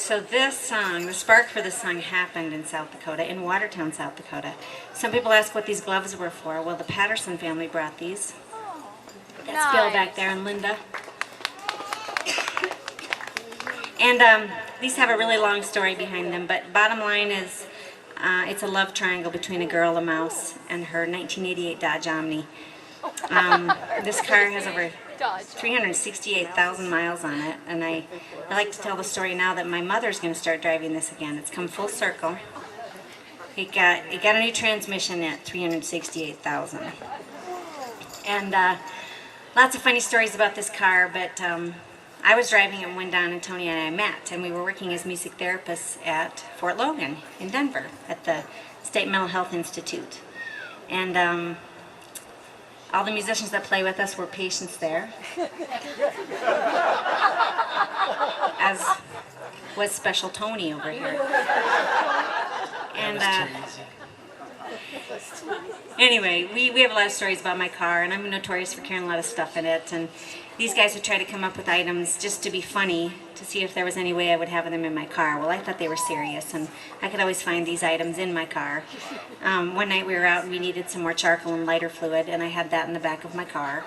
So this song, the spark for this song happened in South Dakota, in Watertown, South Dakota. Some people ask what these gloves were for. Well, the Patterson family brought these. That's Bill back there and Linda. And these have a really long story behind them, but bottom line is it's a love triangle between a girl, a mouse, and her 1988 Dodge Omni. This car has over 368,000 miles on it, and I like to tell the story now that my mother's going to start driving this again. It's come full circle. It got a new transmission at 368,000. And lots of funny stories about this car, but I was driving it when Don and Tony and I met, and we were working as music therapists at Fort Logan in Denver at the State Mental Health Institute. And all the musicians that play with us were patients there, as was Special Tony over here. And anyway, we have a lot of stories about my car, and I'm notorious for carrying a lot of stuff in it. And these guys would try to come up with items just to be funny, to see if there was any way I would have them in my car. Well, I thought they were serious, and I could always find these items in my car. One night we were out and we needed some more charcoal and lighter fluid, and I had that in the back of my car.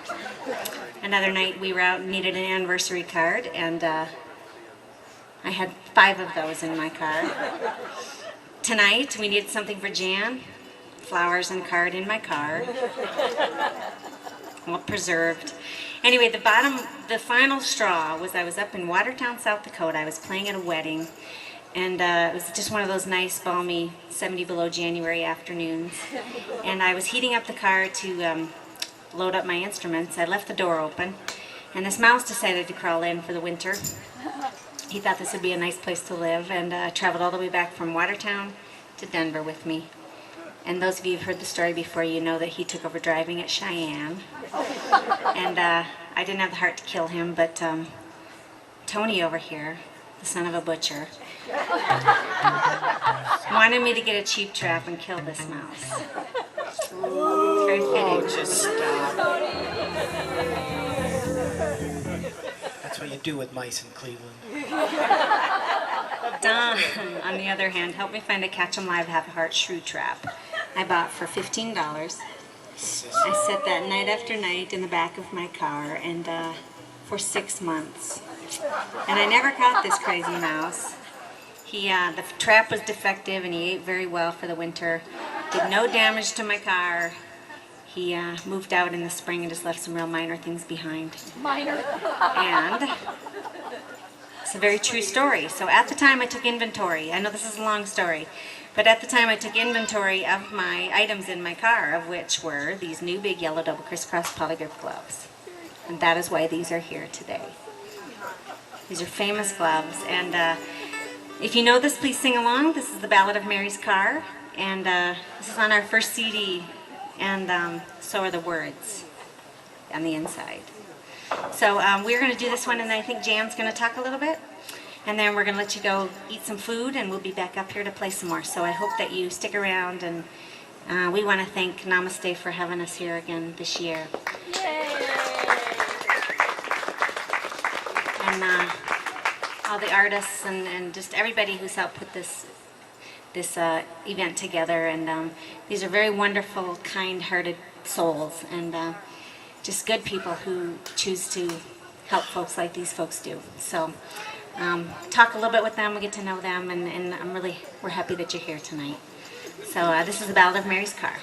Another night we were out and needed an anniversary card, and I had 5 of those in my car. Tonight we needed something for Jan, flowers and card in my car, well preserved. Anyway, the final straw was I was up in Watertown, South Dakota. I was playing at a wedding, and it was just one of those nice, balmy, 70 below January afternoons. And I was heating up the car to load up my instruments. I left the door open, and this mouse decided to crawl in for the winter. He thought this would be a nice place to live, and traveled all the way back from Watertown to Denver with me. And those of you who've heard the story before, you know that he took over driving at Cheyenne. And I didn't have the heart to kill him, but Tony over here, the son of a butcher, wanted me to get a cheap trap and kill this mouse. Very fitting. Oh, just stop. That's what you do with mice in Cleveland. Don, on the other hand, helped me find a Catch 'em Live Have a Heart shrew trap I bought for $15. I set that night after night in the back of my car, and for 6 months. And I never caught this crazy mouse. The trap was defective, and he ate very well for the winter. Did no damage to my car. He moved out in the spring and just left some real minor things behind. Minor. And it's a very true story. So at the time I took inventory. I know this is a long story, but at the time I took inventory of my items in my car, of which were these new big yellow double crisscross polygraph gloves. And that is why these are here today. These are famous gloves, and if you know this, please sing along. This is the Ballad of Mary's Car, and this is on our first CD, and so are the words on the inside. So we're going to do this one, and I think Jan's going to talk a little bit, and then we're going to let you go eat some food, and we'll be back up here to play some more. So I hope that you stick around, and we want to thank Namaste for having us here again this year. Yay! And all the artists and just everybody who's helped put this event together, and these are very wonderful, kind-hearted souls, and just good people who choose to help folks like these folks do. So talk a little bit with them, we'll get to know them, and we're happy that you're here tonight. So this is the Ballad of Mary's Car.